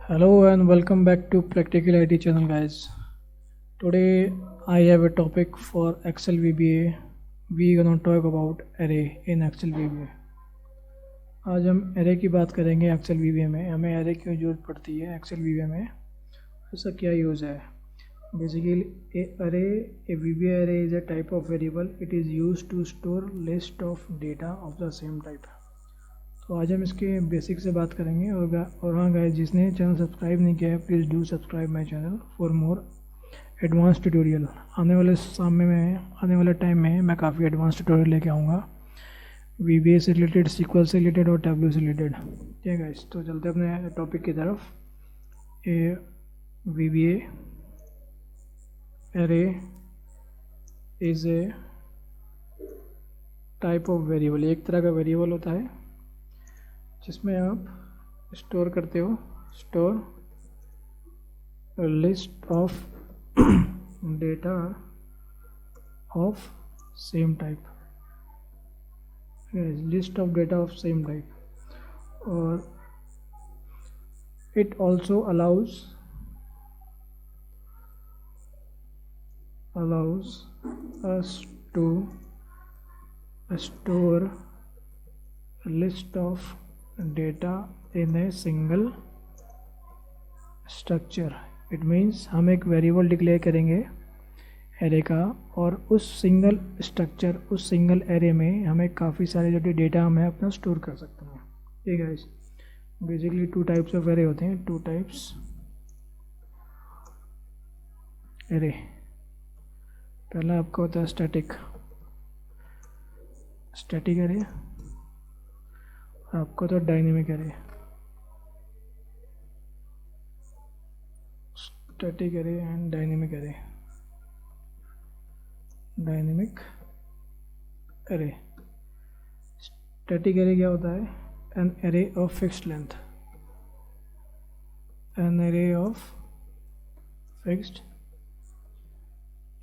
Hello and welcome back to Practical IT channel, guys. Today I have a topic for Excel VBA. We gonna talk about array in Excel VBA. आज हम array की बात करेंगे Excel VBA में. हमें array क्यों जरूरत पड़ती है Excel VBA में, इसका क्या यूज़ है. Basically, a VBA array is a type of variable. It is used to store list of data of the same type. तो आज हम इसके बेसिक से बात करेंगे. और हाँ गाइस, जिसने चैनल सब्सक्राइब नहीं किया है please do subscribe my channel for more advance tutorial. आने वाले टाइम में मैं काफ़ी एडवांस ट्यूटोरियल लेके आऊँगा VBA से रिलेटेड, SQL से रिलेटेड और Tableau से रिलेटेड. ठीक है गाइस, तो चलते अपने टॉपिक की तरफ. ए VBA array is a type of variable. एक तरह का वेरिएबल होता है जिसमें आप स्टोर करते हो list of data of same type. List of data of same type. और it also allows us to store list of data in a single structure. It means हम एक वेरिएबल डिक्लेयर करेंगे एरे का, और उस single array में हमें काफ़ी सारे जो डेटा हमें अपना स्टोर कर सकते हैं. ठीक है. Basically to types of array होते हैं. Two types array. पहला आपका होता है स्टैटिक एरे. आपका तो dynamic array. Static array and dynamic array. Static array क्या होता है? An array of fixed length.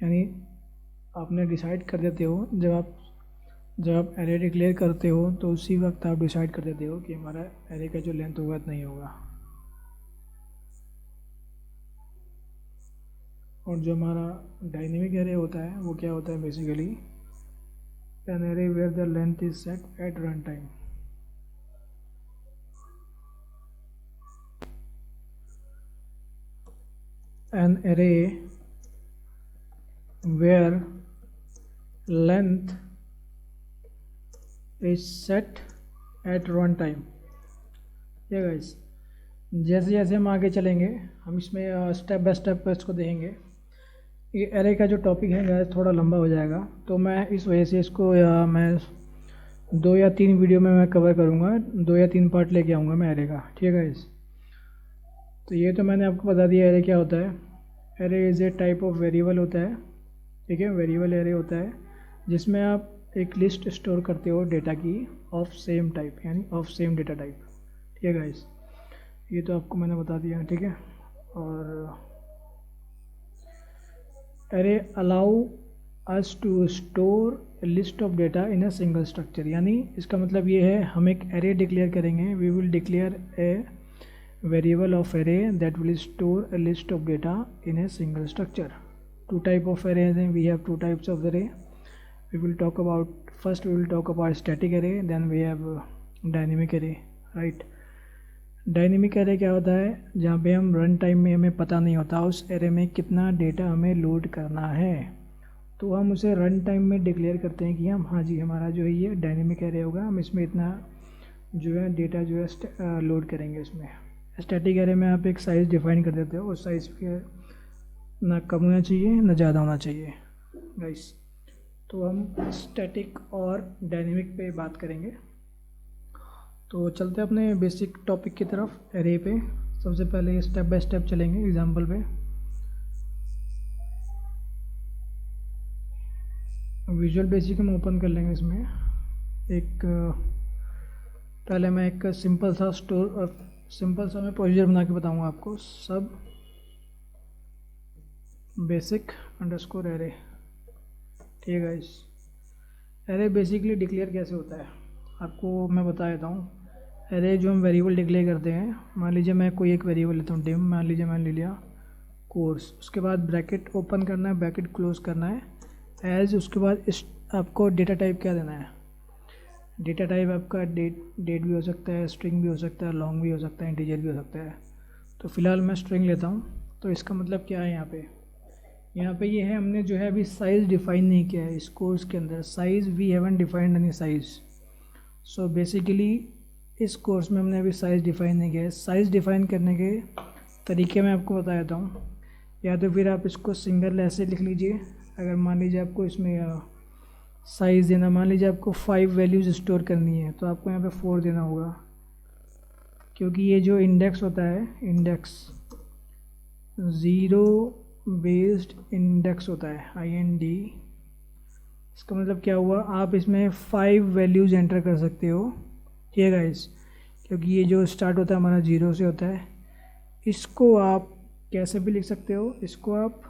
यानी आपने डिसाइड कर देते हो, जब आप एरे डिक्लेयर करते हो तो उसी वक्त आप डिसाइड कर देते हो कि हमारा एरे का जो लेंथ होगा इतना ही होगा. और जो हमारा डायनेमिक एरे होता है वो क्या होता है? Basically an array where the length is set at run time. An array where length is set at run time. ये गाइस, जैसे जैसे हम आगे चलेंगे हम इसमें स्टेप बाय स्टेप इसको देखेंगे. ये एरे का जो टॉपिक है गाइस थोड़ा लंबा हो जाएगा, तो मैं इस वजह से इसको मैं 2 या 3 वीडियो में मैं कवर करूँगा. 2 या 3 पार्ट लेके आऊँगा मैं एरे का. ठीक है गाइस, तो ये तो मैंने आपको बता दिया एरे क्या होता है. Array is a type of variable होता है. ठीक है, वेरिएबल एरे होता है जिसमें आप एक लिस्ट स्टोर करते हो डेटा की ऑफ सेम टाइप, यानी ऑफ सेम डेटा टाइप. ठीक है गाइस, ये तो आपको मैंने बता दिया. ठीक है. और array allow us to store a list of data in a single structure. यानी इसका मतलब ये है, हम एक एरे डिक्लेयर करेंगे. We will declare a variable of array that will store a list of data in a single structure. Two type of arrays हैं. We have two types of array. we will talk about static array, then we have dynamic array, right. Dynamic array क्या होता है? जहाँ पे हम run time में हमें पता नहीं होता उस एरे में कितना डेटा हमें लोड करना है, तो हम उसे रन टाइम में डिक्लेयर करते हैं कि हम हाँ जी हमारा जो है ये डायनेमिक एरे होगा, हम इसमें इतना जो है डेटा जो है लोड करेंगे इसमें. स्टैटिक एरे में आप एक साइज़ डिफाइन कर देते हो, उस साइज़ के ना कम होना चाहिए ना ज़्यादा होना चाहिए गाइस. तो हम स्टैटिक और डायनेमिक पे बात करेंगे. तो चलते हैं अपने बेसिक टॉपिक की तरफ, एरे पे. सबसे पहले स्टेप बाय स्टेप चलेंगे एग्जांपल पे. विजुअल बेसिक हम ओपन कर लेंगे. इसमें एक पहले मैं एक सिंपल सा मैं प्रोसीजर बना के बताऊँगा आपको. सब बेसिक अंडरस्कोर एरे. ठीक है गाइस, एरे बेसिकली डिक्लेयर कैसे होता है आपको मैं बता देता हूँ. एरे जो हम वेरिएबल डिक्लेयर करते हैं, मान लीजिए मैं कोई एक वेरिएबल लेता हूँ, डिम, मान लीजिए मैंने ले लिया कोर्स, उसके बाद ब्रैकेट ओपन करना है, ब्रैकेट क्लोज करना है, एज, उसके बाद इस आपको डेटा टाइप क्या देना है। डेटा टाइप आपका डेट भी हो सकता है, स्ट्रिंग भी हो सकता है, लॉन्ग भी हो सकता है, इंटीजर भी हो सकता है। तो फिलहाल मैं स्ट्रिंग लेता हूँ। तो इसका मतलब क्या है, यहाँ पे ये है, हमने जो है अभी साइज़ डिफाइन नहीं किया है इस कोर्स के अंदर। Size we haven't defined any size. So basically इस कोर्स में हमने अभी साइज़ डिफाइन नहीं किया है। साइज़ डिफाइन करने के तरीके मैं आपको बता देता हूँ। या तो फिर आप इसको सिंगल ऐसे लिख लीजिए। अगर मान लीजिए आपको इसमें साइज़ देना, मान लीजिए आपको 5 वैल्यूज़ स्टोर करनी है, तो आपको यहाँ पे 4 देना होगा, क्योंकि ये जो इंडेक्स होता है, इंडेक्स ज़ीरो बेस्ड इंडेक्स होता है, IND। इसका मतलब क्या हुआ, आप इसमें 5 वैल्यूज़ एंटर कर सकते हो, ठीक है गाइस, क्योंकि ये जो स्टार्ट होता है हमारा 0 से होता है। इसको आप कैसे भी लिख सकते हो, इसको आप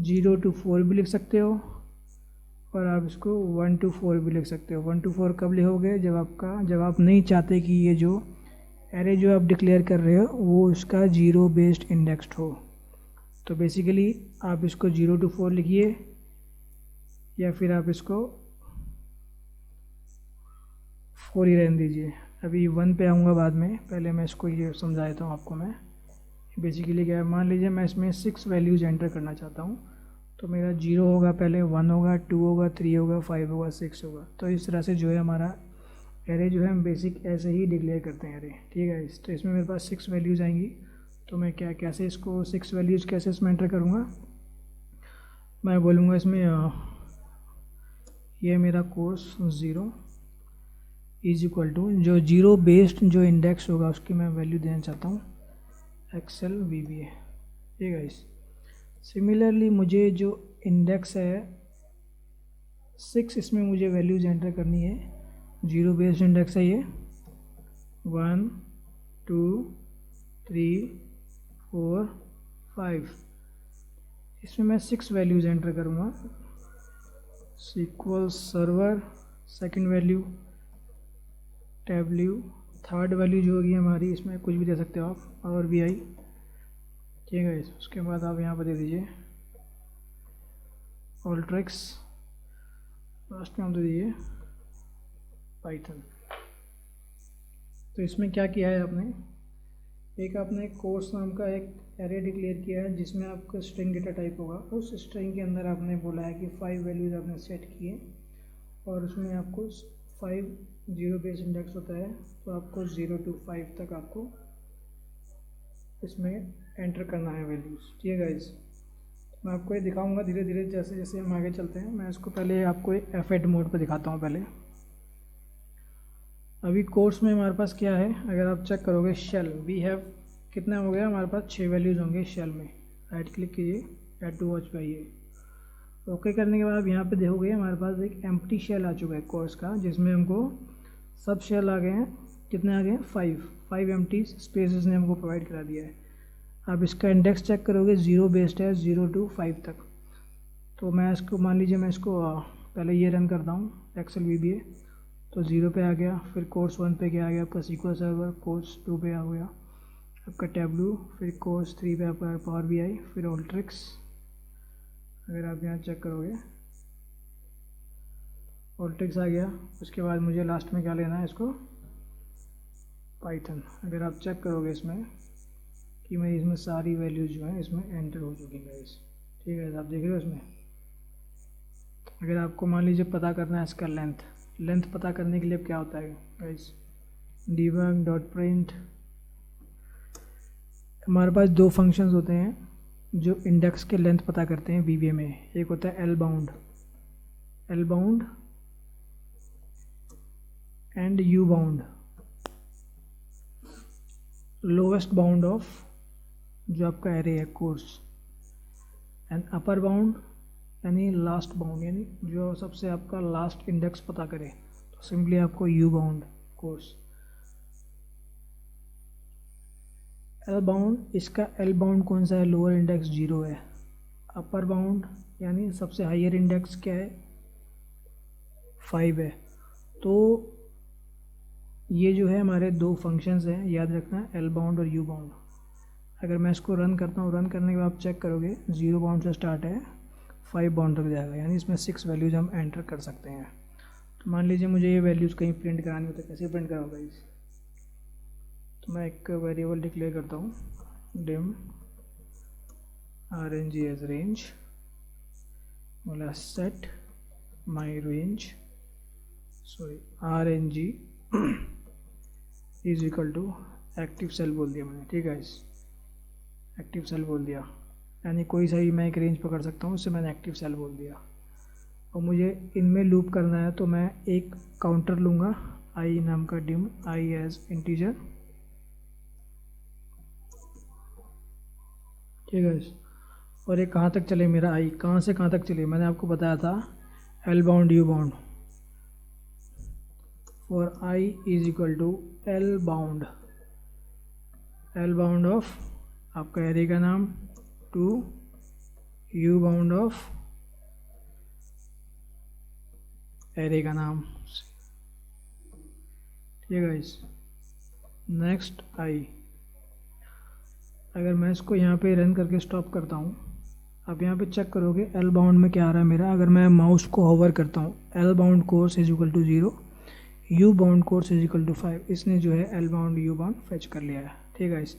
0 to 4 भी लिख सकते हो, और आप इसको 1 to 4 भी लिख सकते हो। 1 to 4 कब लिखोगे, जब आप नहीं चाहते कि ये जो एरे जो आप डिक्लेयर कर रहे हो वो इसका 0 बेस्ड इंडेक्स्ड हो। तो बेसिकली आप इसको 0 to 4 लिखिए, या फिर आप इसको 4 ही रहने दीजिए। अभी 1 पे आऊँगा बाद में, पहले मैं इसको ये समझा देता हूँ आपको। मैं बेसिकली क्या है, मान लीजिए मैं इसमें 6 वैल्यूज़ एंटर करना चाहता हूँ, तो मेरा 0 होगा, पहले 1 होगा, 2 होगा, 3 होगा, 5 होगा, 6 होगा। तो इस तरह से जो है हमारा एरे जो है हम बेसिक ऐसे ही डिक्लेयर करते हैं एरे, ठीक है। तो इसमें मेरे पास 6 वैल्यूज़ आएंगी, तो मैं कैसे इसको 6 वैल्यूज़ कैसे इसमें एंटर करूँगा। मैं बोलूँगा इसमें ये मेरा कोर्स 0 इज इक्वल टू, जो 0 बेस्ड जो इंडेक्स होगा उसकी मैं वैल्यू देना चाहता हूँ एक्सेल VBA, ठीक है। सिमिलरली मुझे जो इंडेक्स है 6, इसमें मुझे वैल्यूज़ एंटर करनी है। 0 बेस्ड इंडेक्स है ये, 1 2 3 4 5। इसमें मैं 6 वैल्यूज़ एंटर करूँगा। SQL server second value, W third value जो होगी हमारी, इसमें कुछ भी दे सकते हो आप, Power BI, ठीक है। उसके बाद आप यहाँ पर दे दीजिए Alteryx, लास्ट में आप दे दीजिए पाइथन। तो इसमें क्या किया है आपने, एक आपने कोर्स नाम का एक एरे डिक्लेयर किया है जिसमें आपका स्ट्रिंग डेटा टाइप होगा। उस स्ट्रिंग के अंदर आपने बोला है कि 5 वैल्यूज़ आपने सेट किए, और उसमें आपको 5 0 बेस इंडेक्स होता है, तो आपको 0 to 5 तक आपको इसमें एंटर करना है वैल्यूज़, ठीक है गाइस। मैं आपको ये दिखाऊंगा धीरे धीरे जैसे जैसे हम आगे चलते हैं। मैं इसको पहले आपको F8 मोड पर दिखाता हूँ पहले। अभी कोर्स में हमारे पास क्या है, अगर आप चेक करोगे शेल वी हैव, कितना हो गया हमारे पास, 6 वैल्यूज़ होंगे शेल में। राइट क्लिक कीजिए, ऐड टू वॉच पे आइए। ओके करने के बाद यहाँ पे देखोगे हमारे पास एक एम्प्टी शेल आ चुका है कोर्स का, जिसमें हमको सब शेल आ गए हैं। कितने आ गए हैं, 5 एम्प्टी स्पेसेस ने हमको प्रोवाइड करा दिया है। आप इसका इंडेक्स चेक करोगे, 0 बेस्ड है 0 to 5 तक। तो मैं इसको मान लीजिए मैं इसको पहले ये रन करता हूँ एक्सेल VBA, तो 0 पे आ गया। फिर कोर्स 1 पे क्या आ गया आपका, SQL सर्वर। कोर्स 2 पे आ गया आपका टैब्लू। फिर कोर्स 3 पे आपका Power BI। फिर Alteryx, अगर आप यहाँ चेक करोगे Alteryx आ गया। उसके बाद मुझे लास्ट में क्या लेना है, इसको पाइथन। अगर आप चेक करोगे इसमें कि मेरी इसमें सारी वैल्यूज़ जो हैं इसमें एंटर हो चुकी हैं गाइस, ठीक है। आप देख रहे हो इसमें, अगर आपको मान लीजिए पता करना है इसका लेंथ पता करने के लिए क्या होता है गाइस, debug.print। हमारे पास 2 फंक्शंस होते हैं जो इंडेक्स के लेंथ पता करते हैं VBA में। एक होता है L bound and U bound, lowest bound of जो आपका एरे है कोर्स, एंड अपर बाउंड यानी लास्ट बाउंड, यानी जो सबसे आपका लास्ट इंडेक्स पता करे, तो सिंपली आपको U bound course. L bound, इसका L बाउंड कौन सा है, लोअर इंडेक्स 0 है। अपर बाउंड यानी सबसे हायर इंडेक्स क्या है, 5 है। तो ये जो है हमारे दो फंक्शंस हैं, याद रखना, एल बाउंड और यू बाउंड। अगर मैं इसको रन करता हूँ, रन करने के बाद आप चेक करोगे 0 बाउंड से स्टार्ट है, 5 बाउंड तक जाएगा, यानी इसमें 6 वैल्यूज़ हम एंटर कर सकते हैं। तो मान लीजिए मुझे ये वैल्यूज़ कहीं प्रिंट करानी हो तो कैसे प्रिंट कराऊंगा इस, तो मैं एक वेरिएबल डिक्लेयर करता हूँ, डिम rng एज रेंज, बोला set my range, sorry rng is equal to active cell बोल दिया मैंने, ठीक है इस एक्टिव सेल बोल दिया, यानी कोई सा भी मैं एक रेंज पकड़ सकता हूँ, उससे मैंने एक्टिव सेल बोल दिया। और मुझे इनमें लूप करना है तो मैं एक काउंटर लूँगा आई नाम का, डिम आई एज इंटीजर, ठीक है। और ये कहाँ तक चले मेरा आई, कहाँ से कहाँ तक चले, मैंने आपको बताया था L bound U bound, for I is equal to L bound of आपका एरे का नाम to U bound of array का नाम, ठीक है गाइस। नेक्स्ट आई, अगर मैं इसको यहाँ पे रन करके स्टॉप करता हूँ, आप यहाँ पे चेक करोगे एल बाउंड में क्या आ रहा है मेरा। अगर मैं माउस को होवर करता हूँ, L bound course is equal to 0, U bound course is equal to 5, इसने जो है L bound U bound fetch कर लिया है, ठीक है गाइस।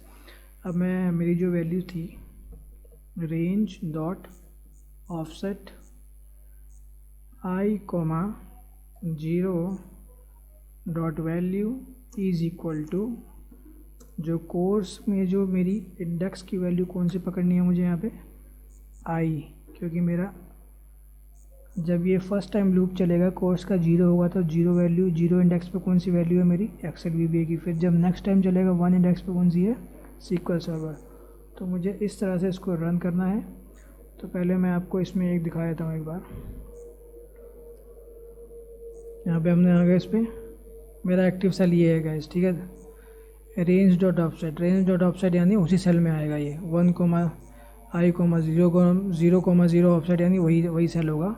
अब मैं मेरी जो वैल्यू थी range dot offset I comma 0 dot value is equal to, जो कोर्स में जो मेरी इंडेक्स की वैल्यू कौन सी पकड़नी है मुझे यहाँ पे, आई, क्योंकि मेरा जब ये फर्स्ट टाइम लूप चलेगा कोर्स का 0 होगा तो 0 वैल्यू, 0 इंडेक्स पे कौन सी वैल्यू है मेरी, एक्सेल वीबीए की। फिर जब नेक्स्ट टाइम चलेगा 1 इंडेक्स पे कौन सी है, सीक्वल सर्वर। तो मुझे इस तरह से इसको रन करना है। तो पहले मैं आपको इसमें एक दिखा देता हूँ एक बार, यहाँ पे हमने आ गया, इस पर मेरा एक्टिव सेल ये है गाइस, ठीक है। रेंज डॉट ऑफसेट यानी उसी सेल में आएगा ये 1 कोमा आई कोमा 0 ऑफसेट, यानी वही सेल होगा।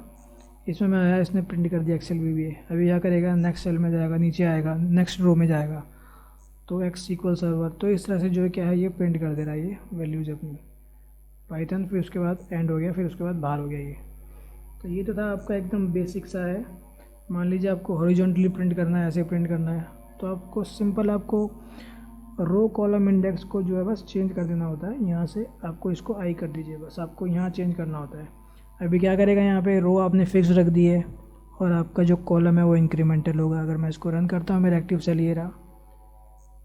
इसमें मैं आया, इसने प्रिंट कर दिया एक्सेल वीबीए। अभी क्या करेगा, नेक्स्ट सेल में जाएगा, नीचे आएगा, नेक्स्ट रो में जाएगा, तो एक्स सीक्वल सर्वर। तो इस तरह से जो है क्या है, ये प्रिंट कर दे रहा है ये वैल्यूज़ अपनी पाइथन। फिर उसके बाद एंड हो गया, फिर उसके बाद बाहर हो गया ये। तो ये तो था आपका एकदम बेसिक सा है। मान लीजिए आपको हॉरिजॉन्टली प्रिंट करना है, ऐसे प्रिंट करना है, तो आपको सिंपल आपको रो कॉलम इंडेक्स को जो है बस चेंज कर देना होता है। यहाँ से आपको इसको आई कर दीजिए, बस आपको यहाँ चेंज करना होता है। अभी क्या करेगा, यहाँ पे रो आपने फिक्स रख दी है और आपका जो कॉलम है वो इंक्रीमेंटल होगा। अगर मैं इसको रन करता हूँ, मेरा एक्टिव सेल ये रहा,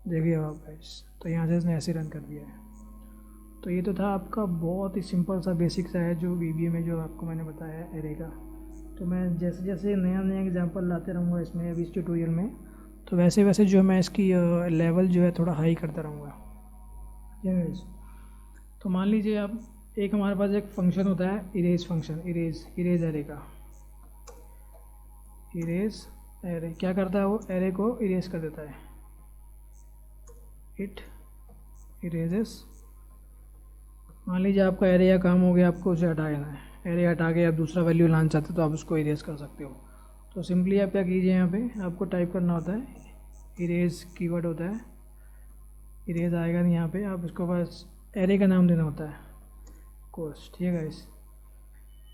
देखिए आप गाइस, तो यहाँ से इसने ऐसे रन कर दिया है। तो ये तो था आपका बहुत ही सिंपल सा बेसिक सा है जो वीबीए में जो आपको मैंने बताया है एरे का। तो मैं जैसे जैसे नया एग्जांपल लाते रहूँगा इसमें अभी इस ट्यूटोरियल में, तो वैसे वैसे जो मैं इसकी लेवल जो है थोड़ा हाई करता रहूँगा। यस, तो मान लीजिए आप, एक हमारे पास एक फंक्शन होता है इरेज फंक्शन, इरेज एरे का। इरेज एरे क्या करता है, वो एरे को इरेज कर देता है, इट इरेजेस। मान लीजिए आपका एरे का काम हो गया, आपको उसे हटा देना है, एरे हटा के आप दूसरा वैल्यू लाना चाहते हो तो आप उसको इरेज कर सकते हो। तो सिंपली आप क्या कीजिए, यहाँ पे आपको टाइप करना होता है, इरेज कीवर्ड होता है, इरेज आएगा नहीं, यहाँ पे आप इसको बस एरे का नाम देना होता है, कोर्स, ठीक है गाइस।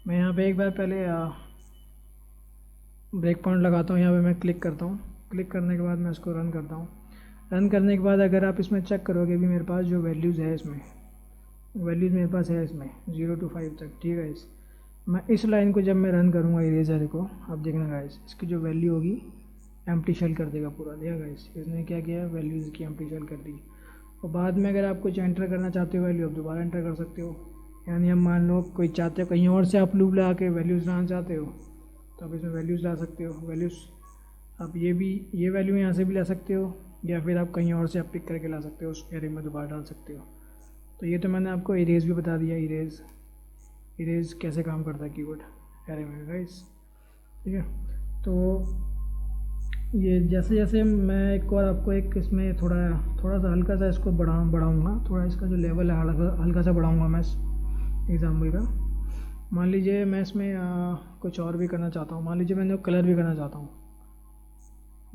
मैं यहाँ पे एक बार पहले ब्रेक पॉइंट लगाता हूँ, यहाँ पे मैं क्लिक करता हूँ। क्लिक करने के बाद मैं इसको रन करता हूँ। रन करने के बाद अगर आप इसमें चेक करोगे, अभी मेरे पास जो वैल्यूज़ है इसमें, वैल्यूज़ मेरे पास है इसमें 0 to 5 तक, ठीक है गाइस। मैं इस लाइन को जब मैं रन करूँगा इरेजर को, आप देखना गाइस, इसकी जो वैल्यू होगी एम्प्टी शेल कर देगा पूरा, देखा गाइस, इसने क्या किया, वैल्यूज़ की एम्प्टी शेल कर दी। और बाद में अगर आप कुछ एंटर करना चाहते हो वैल्यू, आप दोबारा एंटर कर सकते हो। यानी हम मान लो कोई चाहते हो कहीं और से आप लूप लगा के वैल्यूज़ लाना चाहते हो, तो आप इसमें वैल्यूज़ ला सकते हो। वैल्यूज़ आप ये वैल्यू यहाँ से भी ला सकते हो, या फिर आप कहीं और से आप पिक करके ला सकते हो, उस एरे में दोबारा डाल सकते हो। तो ये तो मैंने आपको इरेज भी बता दिया, इरेज कैसे काम करता है कीवर्ड एरे में गाइस, ठीक है। तो ये जैसे जैसे मैं एक और आपको एक इसमें थोड़ा सा हल्का सा इसको बढ़ाऊँगा, थोड़ा इसका जो लेवल है हल्का सा बढ़ाऊँगा मैं इस एग्जाम्पल का। मान लीजिए मैं इसमें कुछ और भी करना चाहता हूँ, मान लीजिए मैंने कलर भी करना चाहता हूँ,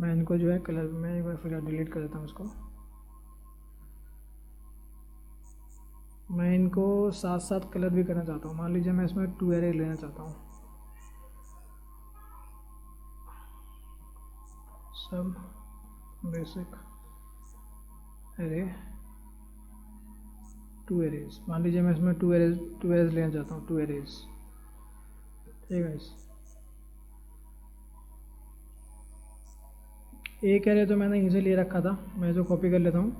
मैं इनको जो है कलर में एक बार फिर डिलीट कर देता हूँ इसको। मैं इनको साथ साथ कलर भी करना चाहता हूँ। मान लीजिए मैं इसमें 2 एरे लेना चाहता हूँ, सब बेसिक एरे 2 एरेज। मान लीजिए मैं इसमें 2 एरेज लेना चाहता हूँ, 2 एरेज। ठीक है, एक एरे तो मैंने यहीं से ले रखा था, मैं जो कॉपी कर लेता हूँ,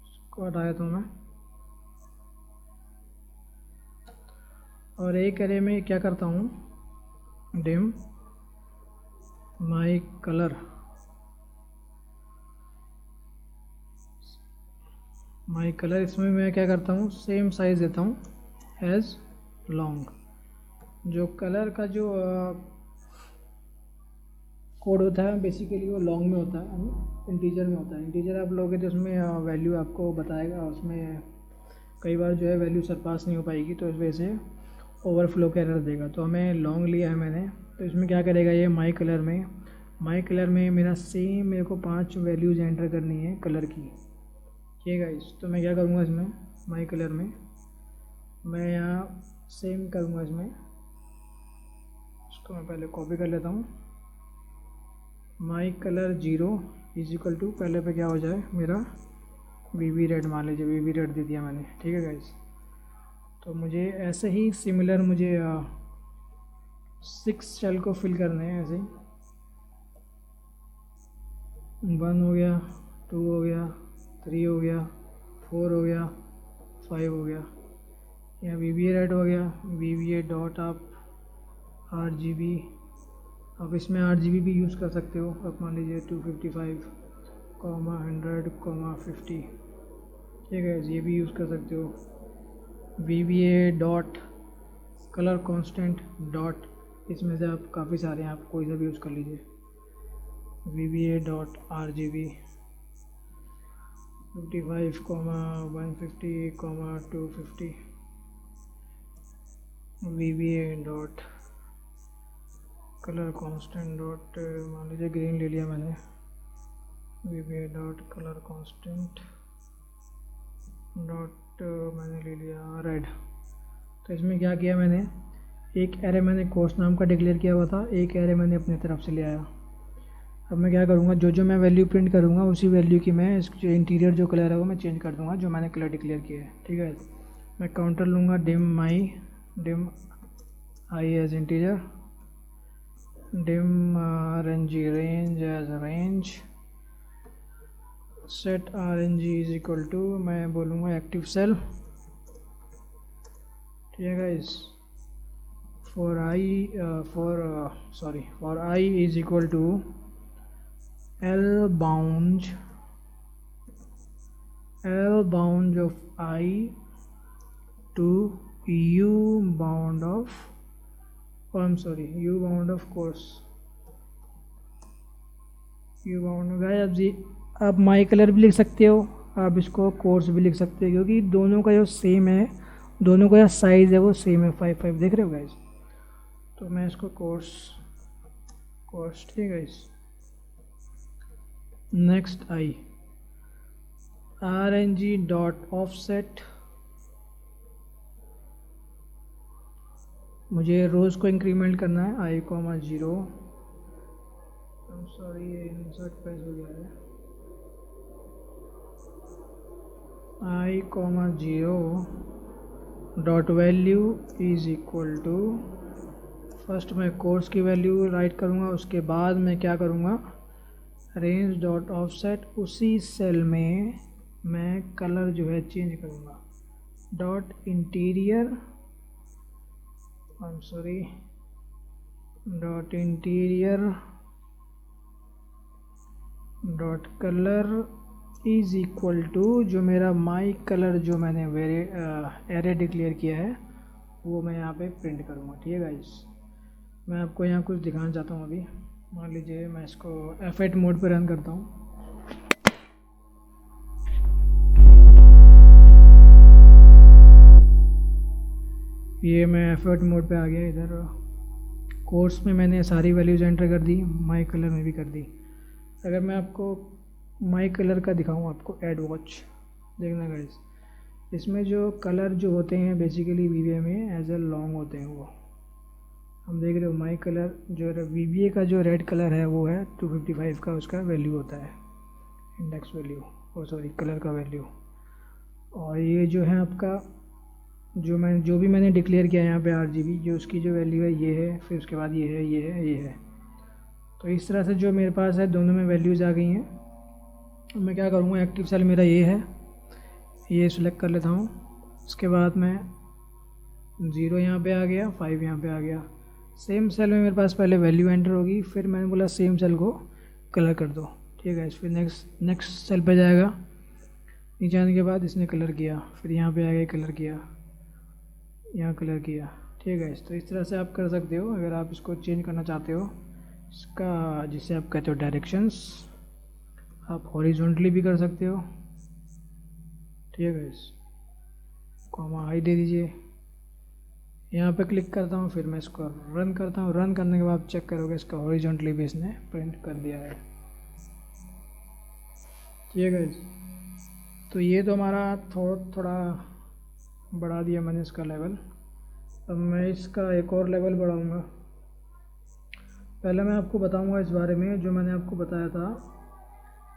इसको हटा देता हूँ मैं। और एक एरे में क्या करता हूँ, डिम माई कलर, माई कलर, इसमें मैं क्या करता हूँ, सेम साइज़ देता हूँ एज लॉन्ग। जो कलर का जो कोड होता है बेसिकली वो लॉन्ग में होता है, इंटीजर में होता है। इंटीजर आप लोगे तो उसमें वैल्यू आपको बताएगा, उसमें कई बार जो है वैल्यू सरपास नहीं हो पाएगी, तो इस वजह से ओवरफ्लो का एरर देगा। तो हमें लॉन्ग लिया है मैंने, तो इसमें क्या करेगा ये, माई कलर में मेरा सेम, मेरे को 5 वैल्यूज़ एंटर करनी है कलर की। ठीक है गाइस, तो मैं क्या करूँगा इसमें, माई कलर में मैं यहाँ सेम करूँगा इसमें, इसको मैं पहले कॉपी कर लेता हूँ। My colour 0 is equal to, पहले पे क्या हो जाए मेरा वीवी रेड, मान लीजिए वीवी रेड दे दिया मैंने। ठीक है गाइस, तो मुझे ऐसे ही सिमिलर मुझे 6 सेल को फिल करने हैं ऐसे ही। 1 हो गया, 2 हो गया, 3 हो गया, 4 हो गया, 5 हो गया। यहाँ VBA रेड हो गया, VBA डॉट आप RGB, अब इसमें RGB भी यूज़ कर सकते हो। अब मान लीजिए 255, 100, 50। ठीक है, ये भी यूज़ कर सकते हो। VBA dot colour constant dot, इसमें से आप काफ़ी सारे हैं, आप कोई सा भी यूज़ कर लीजिए। VBA dot RGB 55, 150, 250। VBA dot colour constant dot, मान लीजिए ग्रीन ले लिया मैंने। VBA dot colour constant dot मैंने ले लिया रेड। तो इसमें क्या किया मैंने, एक एरे मैंने कोर्स नाम का डिक्लेयर किया हुआ था, एक एरे मैंने अपनी तरफ से ले आया। अब मैं क्या करूँगा, जो मैं वैल्यू प्रिंट करूँगा उसी वैल्यू की मैं जो इंटीरियर जो कलर है वो मैं चेंज कर दूँगा, जो मैंने कलर डिक्लेयर किया है। ठीक है, मैं काउंटर लूँगा, dim I as integer, dim range as range, set RNG is equal to, मैं बोलूँगा एक्टिव सेल। ठीक है guys, for I is equal to L bound of I to U bound of course, U bound guys. अब जी आप माई colour भी लिख सकते हो, आप इसको कोर्स भी लिख सकते हो, क्योंकि दोनों का जो सेम है, दोनों का जो साइज़ है वो सेम है, 5 देख रहे हो गाइस। तो मैं इसको कोर्स, ठीक है guys. Next RNG dot offset, मुझे रोज़ को इंक्रीमेंट करना है, I, 0, ये इंसर्ट पेज हो गया है, I, 0 dot value is equal to, first मैं कोर्स की वैल्यू राइट करूँगा, उसके बाद मैं क्या करूँगा, रेंज डॉट ऑफसेट, उसी सेल में मैं कलर जो है चेंज करूँगा, dot interior, dot interior dot colour is equal to, जो मेरा माई कलर जो मैंने एरे डिक्लेयर किया है वो मैं यहाँ पे प्रिंट करूँगा। ठीक है गाइस, मैं आपको यहाँ कुछ दिखाना चाहता हूँ। अभी मान लीजिए मैं इसको F8 मोड पे रन करता हूँ। ये मैं F8 मोड पे आ गया, इधर कोर्स में मैंने सारी वैल्यूज़ एंटर कर दी, माई कलर में भी कर दी। अगर मैं आपको माई कलर का दिखाऊँ आपको एड वॉच, देखना गाइस, इसमें जो कलर जो होते हैं बेसिकली वीवीए में एज ए लॉन्ग होते हैं। वो हम देख रहे हो माई कलर जो वीवीए का जो रेड कलर है वो है 255 का, उसका वैल्यू होता है इंडेक्स वैल्यू, और सॉरी कलर का वैल्यू। और ये जो है आपका जो भी मैंने डिक्लेयर किया यहाँ पे RGB, जो उसकी जो वैल्यू है ये है, फिर उसके बाद ये है, ये है, ये है। तो इस तरह से जो मेरे पास है दोनों में वैल्यूज़ आ गई हैं। मैं क्या करूँगा, एक्टिव सेल मेरा ये है, ये सिलेक्ट कर लेता हूँ। उसके बाद मैं 0 यहाँ पे आ गया, 5 यहाँ पे आ गया। सेम सेल में मेरे पास पहले वैल्यू एंटर होगी, फिर मैंने बोला सेम सेल को कलर कर दो, ठीक है। फिर नेक्स्ट सेल पे जाएगा, नीचे आने के बाद इसने कलर किया, फिर यहाँ पे आ गया कलर किया, यहाँ कलर किया, ठीक है। तो इस तरह से आप कर सकते हो। अगर आप इसको चेंज करना चाहते हो, इसका जिसे आप कहते हो डायरेक्शंस, आप हॉरिजॉन्टली भी कर सकते हो, ठीक है। कॉमा हाई दे दीजिए, यहाँ पे क्लिक करता हूँ, फिर मैं इसको रन करता हूँ। रन करने के बाद चेक करोगे इसका हॉरिजॉन्टली भी इसने प्रिंट कर दिया है, ठीक है। तो ये तो हमारा थोड़ा बढ़ा दिया मैंने इसका लेवल। अब मैं इसका एक और लेवल बढ़ाऊँगा। पहले मैं आपको बताऊँगा इस बारे में जो मैंने आपको बताया था,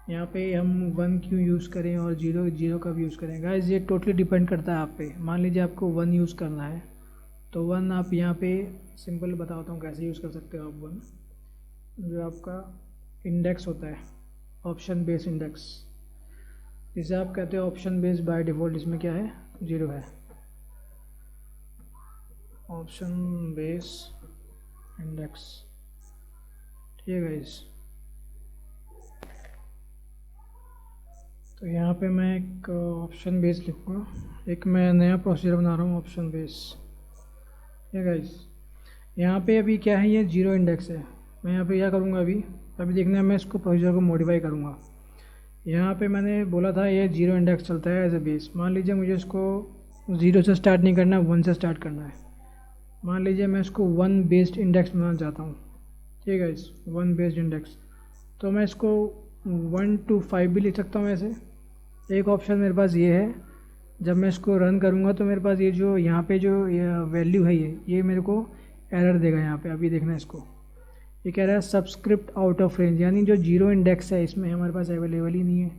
यहाँ पे हम 1 क्यों यूज़ करें और 0 कब यूज़ करें। गाइस ये टोटली डिपेंड करता है आप पे। मान लीजिए आपको 1 यूज़ करना है, तो 1 आप यहाँ पे सिंपल बताता हूँ कैसे यूज़ कर सकते हो आप 1। जो आपका इंडेक्स होता है ऑप्शन बेस इंडेक्स, जिसे आप कहते हो ऑप्शन बेस, बाय डिफ़ॉल्ट इसमें क्या है 0 है। ऑप्शन बेस इंडेक्स, ठीक है गाइस। तो यहाँ पे मैं एक ऑप्शन बेस लिखूँगा, एक मैं नया प्रोसीजर बना रहा हूँ ऑप्शन बेस, ठीक है गाइस। यहाँ पे अभी क्या है, ये 0 इंडेक्स है। मैं यहाँ पे क्या करूँगा, अभी देखना है, मैं इसको प्रोसीजर को मॉडिफाई करूँगा। यहाँ पे मैंने बोला था ये 0 इंडेक्स चलता है एज ए बेस। मान लीजिए मुझे इसको 0 से स्टार्ट नहीं करना है, 1 से स्टार्ट करना है। मान लीजिए मैं इसको 1 बेस्ड इंडेक्स बनाना चाहता हूँ, ठीक है इस 1 बेस्ड इंडेक्स। तो मैं इसको 1 to 5 भी लिख सकता हूँ ऐसे। एक ऑप्शन मेरे पास ये है, जब मैं इसको रन करूँगा तो मेरे पास ये जो यहाँ पे जो वैल्यू है ये मेरे को एरर देगा यहाँ पे। अभी देखना इसको, ये कह रहा है सब्सक्रिप्ट आउट ऑफ रेंज, यानी जो 0 इंडेक्स है इसमें हमारे पास अवेलेबल ही नहीं है।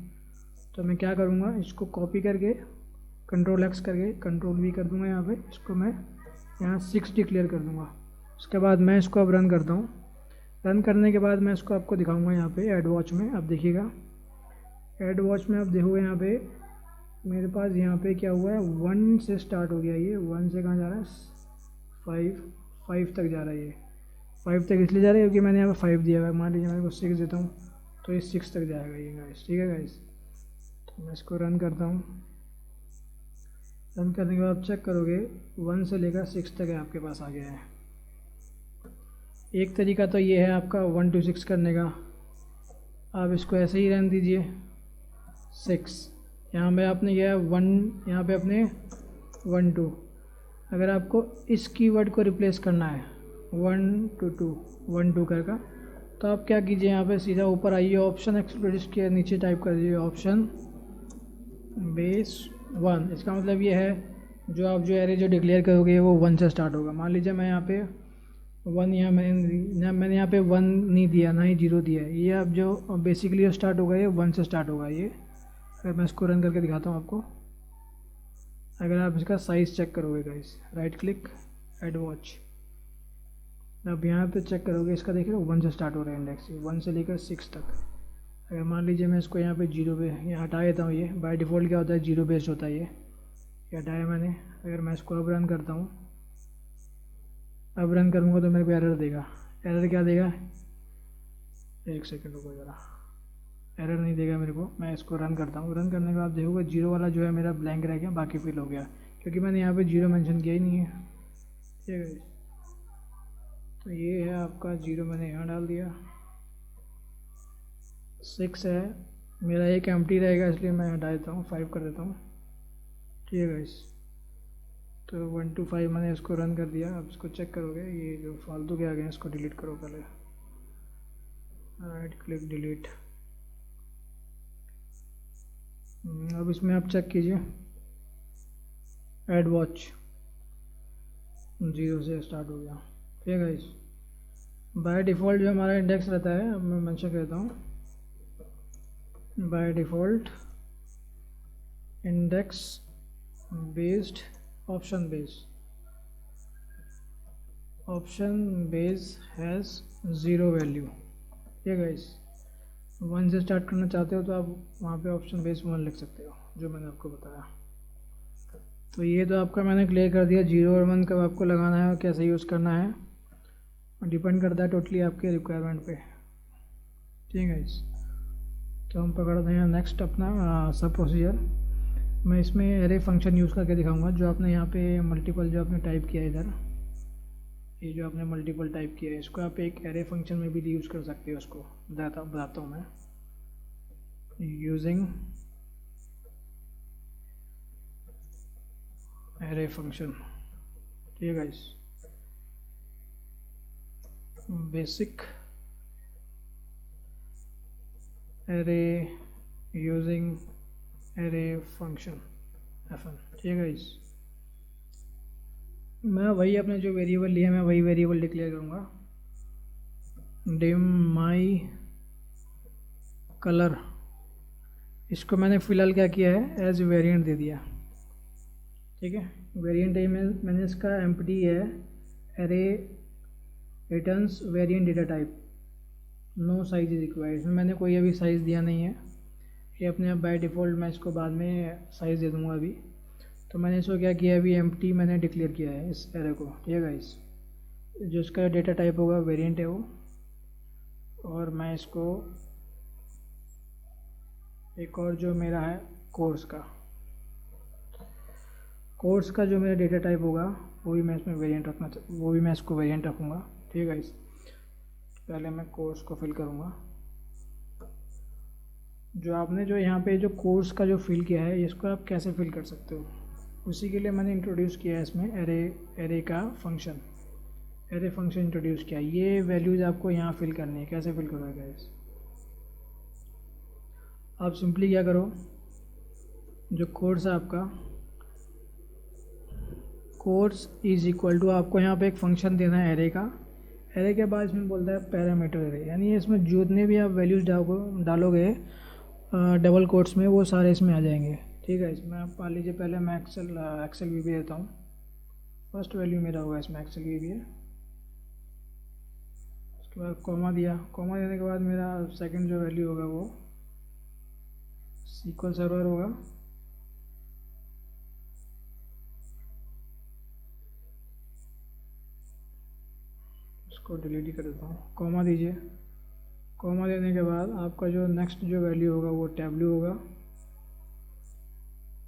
तो मैं क्या करूँगा, इसको कॉपी करके Ctrl+X करके कंट्रोल भी कर दूँगा यहाँ पे, इसको मैं यहाँ 6 डिक्लेयर कर दूँगा। उसके बाद मैं इसको अब रन करता हूँ। रन करने के बाद मैं इसको आपको दिखाऊँगा यहाँ पे एड वॉच में। अब देखिएगा एड वॉच में, आप देखोगे यहाँ पे मेरे पास यहाँ पे क्या हुआ है, 1 से स्टार्ट हो गया, ये 1 से कहाँ जा रहा है, 5 तक जा रहा है। ये 5 तक इसलिए जा रहा है क्योंकि मैंने यहाँ पे 5 दिया हुआ है। मान लीजिए मैं इसको 6 देता हूँ तो ये 6 तक जाएगा ये गाइस, ठीक है गाइस। तो मैं इसको रन करता हूँ। रन करने के बाद चेक करोगे 1 से लेकर 6 तक है आपके पास आ गया है। एक तरीका तो ये है आपका 1 to 6 करने का। आप इसको ऐसे ही रहने दीजिए 6, यहाँ पे आपने किया है 1, यहाँ पे अपने 1 2। अगर आपको इस कीवर्ड को रिप्लेस करना है 1 to 2 1 2 करके, तो आप क्या कीजिए, यहाँ पे सीधा ऊपर आइए, ऑप्शन एक्सप्लोरेट के नीचे टाइप कर दीजिए ऑप्शन बेस 1। इसका मतलब ये है जो आप जो एरे जो डिक्लेयर करोगे वो 1 से स्टार्ट होगा। मान लीजिए मैं यहाँ पे 1, यहाँ मैंने यहाँ पे 1 नहीं दिया, ना ही 0 दिया है। ये अब जो बेसिकली स्टार्ट होगा ये 1 से स्टार्ट होगा ये। अगर मैं इसको रन करके दिखाता हूँ आपको, अगर आप इसका साइज़ चेक करोगे guys, right click add watch, अब यहाँ पे चेक करोगे इसका, देख रहे हो 1 से स्टार्ट हो रहा है इंडेक्स, 1 से लेकर 6 तक। अगर मान लीजिए मैं इसको यहाँ पे 0 पे यहाँ हटा देता हूँ, ये बाय डिफ़ॉल्ट क्या होता है 0 बेस्ड होता है, ये हटाया मैंने। अगर मैं इसको अब रन करता हूँ, अब रन करूँगा तो मेरे को एरर देगा। एरर क्या देगा, एक सेकंड रुको ज़रा, एरर नहीं देगा मेरे को। मैं इसको रन करता हूँ। रन करने के बाद देखोगे 0 वाला जो है मेरा ब्लैंक रह गया, बाकी फिल हो गया क्योंकि मैंने यहाँ पे 0 मेंशन किया ही नहीं है, ठीक है। तो ये है आपका 0, मैंने यहाँ डाल दिया। 6 है मेरा, एक एम्प्टी रहेगा इसलिए मैं हटा देता हूँ, 5 कर देता हूँ, ठीक है गाइस। तो 1 to 5 मैंने इसको रन कर दिया। अब इसको चेक करोगे, ये जो फालतू के आ गए हैं इसको डिलीट करो पहले, राइट क्लिक डिलीट। अब इसमें आप चेक कीजिए, ऐड वॉच 0 से स्टार्ट हो गया। ठीक है गाइस, बाय डिफ़ॉल्ट जो हमारा इंडेक्स रहता है, अब मैं मेंशन करता हूँ, by default index based option base has 0 value. ठीक है गाइस, 1 से स्टार्ट करना चाहते हो तो आप वहाँ पे ऑप्शन बेस 1 लिख सकते हो, जो मैंने आपको बताया। तो ये तो आपका मैंने क्लियर कर दिया, 0 और 1 कब आपको लगाना है और कैसे यूज़ करना है, डिपेंड करता है टोटली आपके रिक्वायरमेंट पे। ठीक है गाइस, तो हम पकड़ते हैं नेक्स्ट अपना सब प्रोसीजर। मैं इसमें एरे फंक्शन यूज़ करके दिखाऊंगा। जो आपने यहाँ पे मल्टीपल जो आपने टाइप किया है इधर, ये जो आपने मल्टीपल टाइप किया है, इसको आप एक एरे फंक्शन में भी यूज़ कर सकते हो। उसको बताता हूँ मैं, यूजिंग एरे फंक्शन। ठीक है guys, basic array using array function fn। ठीक है गाइस, मैं वही अपने जो वेरिएबल लिया मैं वही वेरिएबल डिक्लेयर करूँगा, डिम माई कलर। इसको मैंने फ़िलहाल क्या किया है, एज वेरिएंट दे दिया। ठीक है, वेरिएंट में मैंने इसका एम्प्टी है, array returns variant data type, no size is required. इसमें मैंने कोई अभी साइज़ दिया नहीं है, ये अपने आप बाय डिफ़ॉल्ट, मैं इसको बाद में साइज़ दे दूँगा अभी। तो मैंने इसको क्या किया, अभी एम्प्टी मैंने डिक्लेयर किया है इस एरे को। ठीक है गाइस, जो इसका डेटा टाइप होगा वेरिएंट है वो, और मैं इसको एक और जो मेरा है कोर्स का जो मेरा डेटा टाइप होगा वो भी मैं इसमें वेरिएंट वो भी मैं इसको वेरिएंट रखूँगा। ठीक है गाइस, पहले मैं कोर्स को फिल करूँगा। जो आपने जो यहाँ पे जो कोर्स का जो फिल किया है, इसको आप कैसे फिल कर सकते हो, उसी के लिए मैंने इंट्रोड्यूस किया है इसमें एरे का फंक्शन, एरे फंक्शन इंट्रोड्यूस किया। ये वैल्यूज़ आपको यहाँ फिल करनी है। कैसे फिल करोगे गाइस, आप सिंपली क्या करो, जो कोर्स है आपका, कोर्स इज इक्वल टू, आपको यहाँ पे एक फंक्शन देना है एरे का। एरे के बाद इसमें बोलता है पैरामीटर एरे, यानी इसमें जितने भी आप वैल्यूज़ डालोगे डबल कोट्स में, वो सारे इसमें आ जाएंगे। ठीक है, इसमें आप मान लीजिए, पहले मैं एक्सेल वी देता हूँ। फर्स्ट वैल्यू मेरा होगा इसमें एक्सेल वी है, उसके बाद कॉमा दिया। कॉमा देने के बाद मेरा सेकंड जो वैल्यू होगा वो SQL सर्वर होगा। उसको डिलीट ही कर देता हूँ, कॉमा दीजिए। कॉमा देने के बाद आपका जो नेक्स्ट जो वैल्यू होगा वो टैब्लू होगा,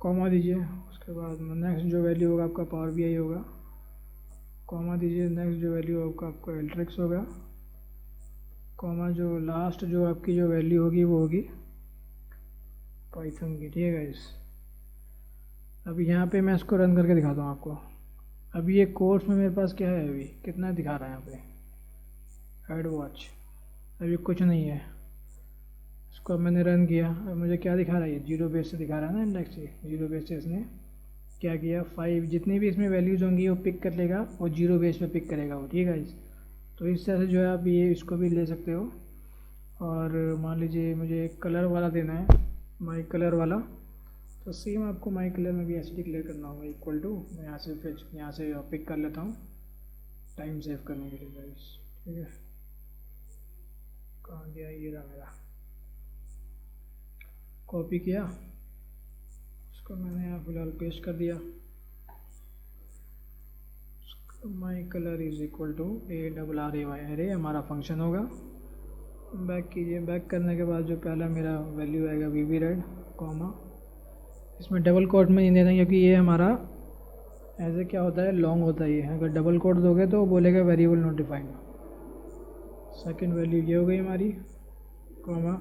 कॉमा दीजिए। उसके बाद नेक्स्ट जो वैल्यू होगा आपका पावर BI होगा, कॉमा दीजिए। नेक्स्ट जो वैल्यू होगा आपका एल्ट्रिक्स होगा, कॉमा जो लास्ट जो आपकी जो वैल्यू होगी वो होगी पाइथन की। ठीक है गाइस, अभी यहाँ पे मैं इसको रन करके दिखाता हूँ आपको। अभी ये कोर्स में मेरे पास क्या है, अभी कितना दिखा रहा है यहाँ पे, ऐड वॉच, अभी कुछ नहीं है। इसको अब मैंने रन किया, अब मुझे क्या दिखा रहा है, ये 0 बेस से दिखा रहा है ना, इंडेक्स से 0 बेस से इसने क्या किया, 5 जितनी भी इसमें वैल्यूज़ होंगी वो पिक कर लेगा और 0 बेस पे पिक करेगा वो। ठीक है गाइस, तो इस तरह से जो है आप ये इसको भी ले सकते हो। और मान लीजिए मुझे कलर वाला देना है, माई कलर वाला, तो सेम आपको माई कलर में भी ऐसे डिक्लेयर करना होगा, इक्वल टू, मैं यहाँ से पिक कर लेता हूँ टाइम सेव करने के लिए गाइस। ठीक है, कहाँ गया, ये रहा मेरा, कॉपी किया, इसको मैंने यहाँ फिलहाल पेस्ट कर दिया। My colour is equal to ARRAY, array हमारा फंक्शन होगा। बैक कीजिए, बैक करने के बाद जो पहला मेरा वैल्यू आएगा VB रेड, कॉमा, इसमें डबल कोट में नहीं देना क्योंकि ये हमारा ऐसे क्या होता है, लॉन्ग होता है ये, अगर डबल कोट दोगे तो बोलेगा variable not defined. Second value ये हो गई हमारी, कॉमा,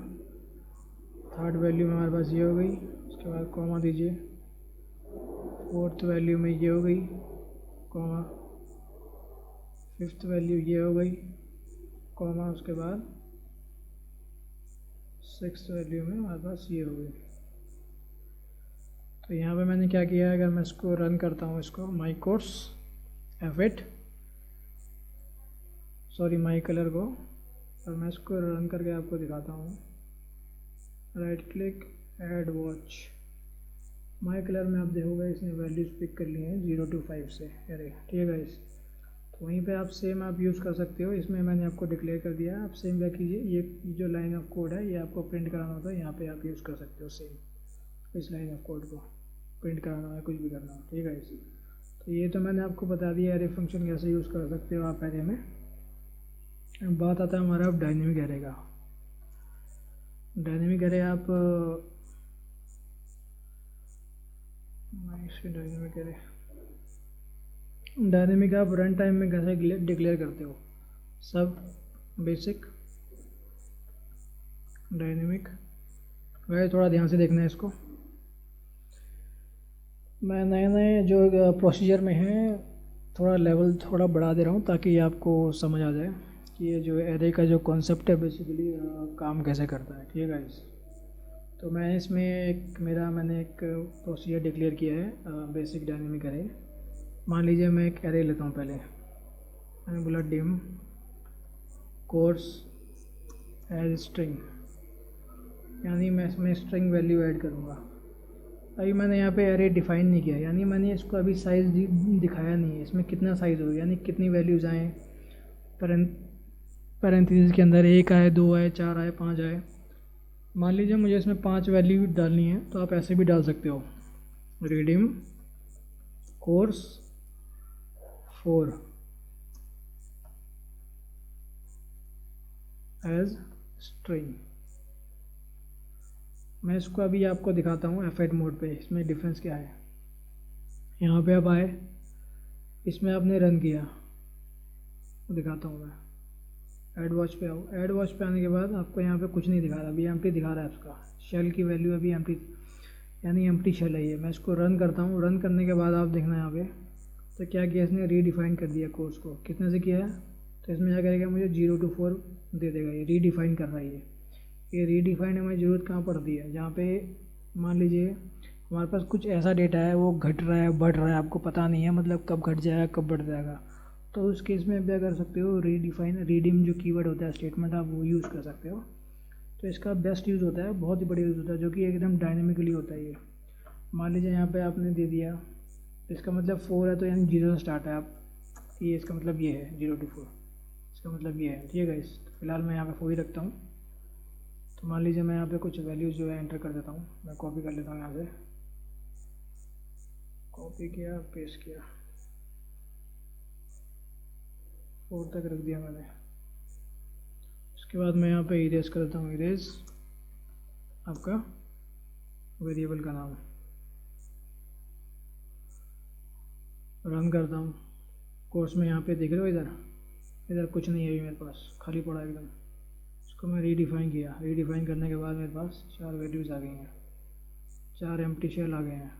थर्ड वैल्यू हमारे पास ये हो गई, उसके बाद कॉमा दीजिए, फोर्थ वैल्यू में ये हो गई, कॉमा फिफ्थ वैल्यू ये हो गई, कॉमा उसके बाद सिक्स्थ वैल्यू में हमारे पास ये हो गई। तो यहाँ पे मैंने क्या किया, अगर मैं इसको रन करता हूँ, इसको my course F8 sorry my colour को, और मैं इसको रन करके आपको दिखाता हूँ। राइट क्लिक, ऐड वॉच, माई कलर में आप देखोगे इसने वैल्यूज पिक कर ली हैं 0 to 5 से अरे, ठीक है गाइस। तो वहीं पे आप सेम आप यूज़ कर सकते हो, इसमें मैंने आपको डिक्लेयर कर दिया है, आप सेम क्या कीजिए, ये जो लाइन ऑफ कोड है ये आपको प्रिंट कराना होता है, यहाँ पे आप यूज़ कर सकते हो सेम इस लाइन ऑफ कोड को प्रिंट कराना है, कुछ भी करना हो, ठीक है गाइस। तो ये तो मैंने आपको बता दिया एरे फंक्शन कैसे यूज़ कर सकते हो आप एरे में। बात आता है हमारा अब डायनेमिक एरे का। डायनेमिक एरे आप डायनेमिक आप रन टाइम में कैसे डिक्लेयर करते हो, सब बेसिक डायनेमिक। वैसे थोड़ा ध्यान से देखना है इसको, मैं नए नए जो प्रोसीजर में है थोड़ा लेवल थोड़ा बढ़ा दे रहा हूँ ताकि आपको समझ आ जाए कि ये जो एरे का जो कॉन्सेप्ट है बेसिकली काम कैसे करता है, ठीक है गाइस। तो मैं इसमें मैंने एक प्रोसीजर डिक्लेयर किया है बेसिक डायनेमिक एरे। मान लीजिए मैं एक एरे लेता हूँ, पहले मैंने बोला डिम कोर्स एज स्ट्रिंग, यानी मैं इसमें स्ट्रिंग वैल्यू ऐड करूँगा। अभी मैंने यहाँ पे एरे डिफ़ाइन नहीं किया, यानी मैंने इसको अभी साइज़ दिखाया नहीं है, इसमें कितना साइज़ होगा, यानी कितनी वैल्यूज़ आएँ पैरेंथेसिस के अंदर, 1 आए, 2 आए, 4 आए, 5 आए। मान लीजिए मुझे इसमें 5 वैल्यू डालनी है, तो आप ऐसे भी डाल सकते हो, रिडीम कोर्स 4 एज स्ट्रिंग। मैं इसको अभी आपको दिखाता हूँ F8 मोड पे, इसमें डिफरेंस क्या है। यहाँ पे आप आए, इसमें आपने रन किया, तो दिखाता हूँ मैं। ऐड वॉच पे आओ, ऐड वॉच पे आने के बाद आपको यहाँ पे कुछ नहीं दिखा रहा, अभी एम्प्टी दिखा रहा है उसका, शेल की वैल्यू अभी एम्प्टी, यानी एम्प्टी शेल है ये। मैं इसको रन करता हूँ, रन करने के बाद आप देखना यहाँ पे, तो क्या किया इसने, रीडिफाइन कर दिया कोर्स को। कितने से किया है, तो इसमें क्या करेगा, मुझे 0 to 4 दे देगा, ये रीडिफाइन कर रहा है। ये रीडिफाइन हमें ज़रूरत कहाँ पड़ती है, जहाँ पे मान लीजिए हमारे पास कुछ ऐसा डेटा है वो घट रहा है बढ़ रहा है, आपको पता नहीं है मतलब कब घट जाएगा कब बढ़ जाएगा, तो उस केस में क्या कर सकते हो, रीडिफाइन रिडीम जो कीवर्ड होता है स्टेटमेंट, आप वो यूज़ कर सकते हो। तो इसका बेस्ट यूज़ होता है, बहुत ही बढ़िया यूज़ होता है, जो कि एकदम डायनेमिकली होता है ये। मान लीजिए यहाँ पे आपने दे दिया, इसका मतलब 4 है, तो यानी 0 से स्टार्ट है, आप ये इसका मतलब ये है 0 to 4, इसका मतलब ये है, ठीक है गाइस। फिलहाल मैं यहाँ पे 4 ही रखता हूँ। तो मान लीजिए मैं यहाँ पे कुछ वैल्यूज़ जो है एंटर कर देता हूँ, मैं कॉपी कर लेता हूँ, यहाँ से कॉपी किया, पेस्ट किया, 4 तक रख दिया मैंने। उसके बाद मैं यहाँ पे इरेज कर देता हूँ, इरेज आपका वेरिएबल का नाम, रन करता हूँ। कोर्स में यहाँ पे देख रहे हो, इधर कुछ नहीं है अभी मेरे पास, खाली पड़ा है एकदम। इसको मैं रीडिफाइन किया, रीडिफाइन करने के बाद मेरे पास 4 वैल्यूज़ आ गई हैं, 4 एम्प्टी शेल आ गए हैं,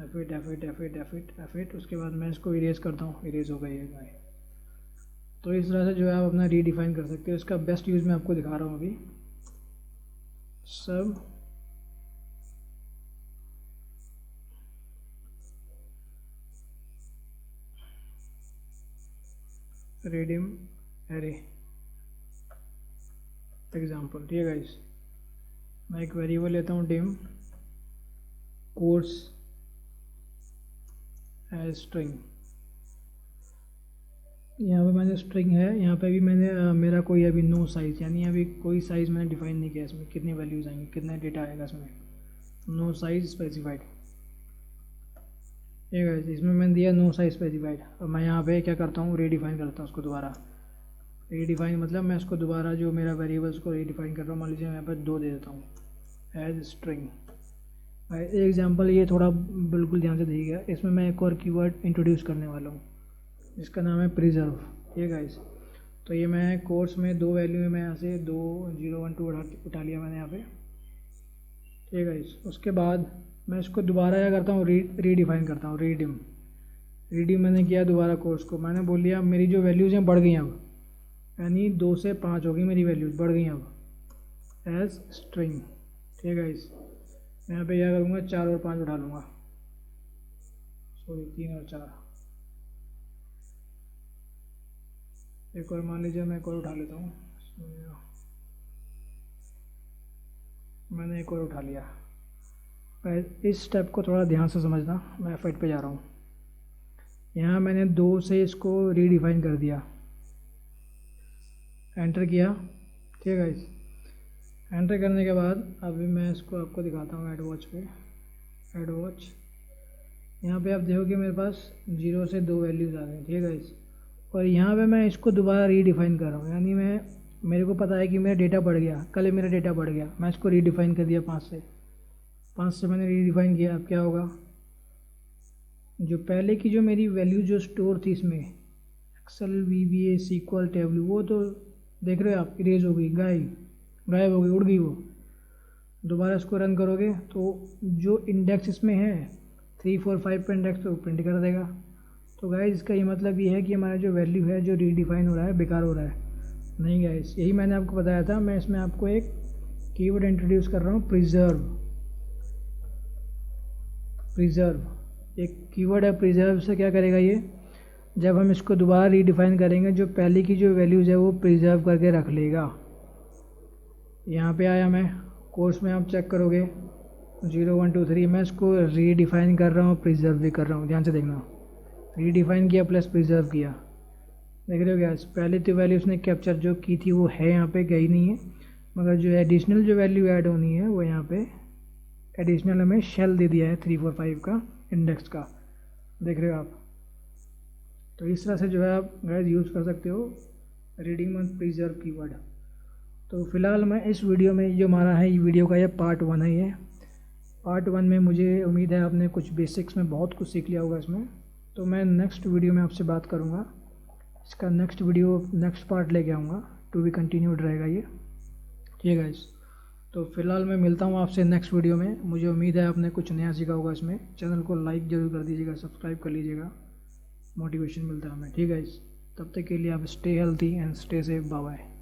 F8 F8 F8 F8 F8। उसके बाद मैं इसको इरेज करता हूँ, इरेज हो गई है भाई। तो इस तरह से जो है आप अपना रीडिफाइन कर सकते हो। इसका बेस्ट यूज़ मैं आपको दिखा रहा हूँ अभी। सब रिडीम एरे एग्जाम्पल, ठीक है गाइस। मैं एक वेरिएबल लेता हूँ डिम कोर्स एज स्ट्रिंग, यहाँ पे मैंने स्ट्रिंग है, यहाँ पे भी मैंने मेरा कोई अभी नो साइज़, यानी अभी कोई साइज़ मैंने डिफाइन नहीं किया, इसमें कितनी वैल्यूज़ आएंगी, कितना डेटा आएगा इसमें, नो साइज़ स्पेसिफाइड, ठीक है। इसमें मैंने दिया नो साइज़ स्पेसिफाइड। और मैं यहाँ पे क्या करता हूँ, रीडिफाइन करता हूँ उसको दोबारा। रीडिफाइन मतलब मैं उसको दोबारा जो मेरा वेरिएबल्स को रीडिफाइन कर रहा हूँ, मान लीजिए मैं यहाँ पर 2 दे देता हूँ एज स्ट्रिंग। एक एग्जांपल ये थोड़ा बिल्कुल ध्यान से देखिएगा, इसमें मैं एक और कीवर्ड इंट्रोड्यूस करने वाला हूँ, इसका नाम है प्रिजर्व, ठीक है गाइस। तो ये मैं कोर्स में 2 वैल्यू में मैं यहाँ से 2 0 1 2 उठा लिया मैंने यहाँ पे, ठीक है गाइस। उसके बाद मैं इसको दोबारा क्या करता हूँ, रीडिफाइन करता हूँ। रीडिम मैंने किया दोबारा कोर्स को, मैंने बोल दिया मेरी जो वैल्यूज़ हैं बढ़ गई अब, यानी 2 से 5 हो गई मेरी वैल्यूज़, बढ़ गई अब एज स्ट्रिंग। ठीक है इस मैं यहाँ पे क्या करूँगा, 4 और 5 उठा लूँगा, सॉरी 3 और 4। एक और मान लीजिए मैं एक और उठा लेता हूँ, मैंने एक और उठा लिया। इस स्टेप को थोड़ा ध्यान से समझना, मैं F8 पे जा रहा हूँ। यहाँ मैंने 2 से इसको रीडिफाइन कर दिया, एंटर किया। ठीक है गाइस, एंटर करने के बाद अभी मैं इसको आपको दिखाता हूँ ऐड वॉच पे। ऐड वॉच यहाँ पे आप देखोगे मेरे पास 0 से 2 वैल्यूज़ आ गई। ठीक है गाइस, और यहाँ पे मैं इसको दोबारा रीडिफाइन कर रहा हूँ, यानी मेरे को पता है कि मेरा डेटा बढ़ गया, कल मेरा डेटा बढ़ गया, मैं इसको रीडिफाइन कर दिया 5 से मैंने रीडिफाइन किया। अब क्या होगा, जो पहले की जो मेरी वैल्यू जो स्टोर थी इसमें एक्सेल VBA SQL टेबल, वो तो देख रहे हो आप, इरेज हो गई, गायब हो गई, उड़ गई वो। दोबारा इसको रन करोगे तो जो इंडेक्स इसमें है 3 4 5 पे इंडेक्स, तो प्रिंट कर देगा। तो गाइस इसका ये मतलब ये है कि हमारा जो वैल्यू है जो रीडिफाइन हो रहा है बेकार हो रहा है। नहीं गाइस, यही मैंने आपको बताया था। मैं इसमें आपको एक कीवर्ड इंट्रोड्यूस कर रहा हूँ, प्रिजर्व। एक कीवर्ड है प्रिजर्व, से क्या करेगा ये, जब हम इसको दोबारा रीडिफाइन करेंगे जो पहले की जो वैल्यूज़ है वो प्रिजर्व करके रख लेगा। यहाँ पे आया मैं, कोर्स में आप चेक करोगे 0 1 2 3, मैं इसको रीडिफाइन कर रहा हूँ, प्रिजर्व भी कर रहा हूँ। ध्यान से देखना, रीडिफाइन किया प्लस प्रिजर्व किया, देख रहे हो क्या। पहले तो वैल्यू उसने कैप्चर जो की थी वो है यहाँ पे, गई नहीं है, मगर जो एडिशनल जो वैल्यू ऐड होनी है वो यहाँ पे एडिशनल हमें शेल दे दिया है 3 4 5 का इंडेक्स का, देख रहे हो आप। तो इस तरह से जो है आप गाइस यूज़ कर सकते हो रीडिंग एंड प्रिजर्व कीवर्ड। तो फिलहाल मैं इस वीडियो में जो हमारा है, ये वीडियो का ये पार्ट 1 है। ये पार्ट 1 में मुझे उम्मीद है आपने कुछ बेसिक्स में बहुत कुछ सीख लिया होगा इसमें। तो मैं नेक्स्ट वीडियो में आपसे बात करूँगा, इसका नेक्स्ट वीडियो नेक्स्ट पार्ट लेके आऊँगा, टू बी कंटिन्यूड रहेगा ये। ठीक है गाइस, तो फिलहाल मैं मिलता हूँ आपसे नेक्स्ट वीडियो में। मुझे उम्मीद है आपने कुछ नया सीखा होगा इसमें। चैनल को लाइक ज़रूर कर दीजिएगा, सब्सक्राइब कर लीजिएगा, मोटिवेशन मिलता है हमें। ठीक है गाइस, तब तक के लिए आप stay healthy and stay safe, bye bye.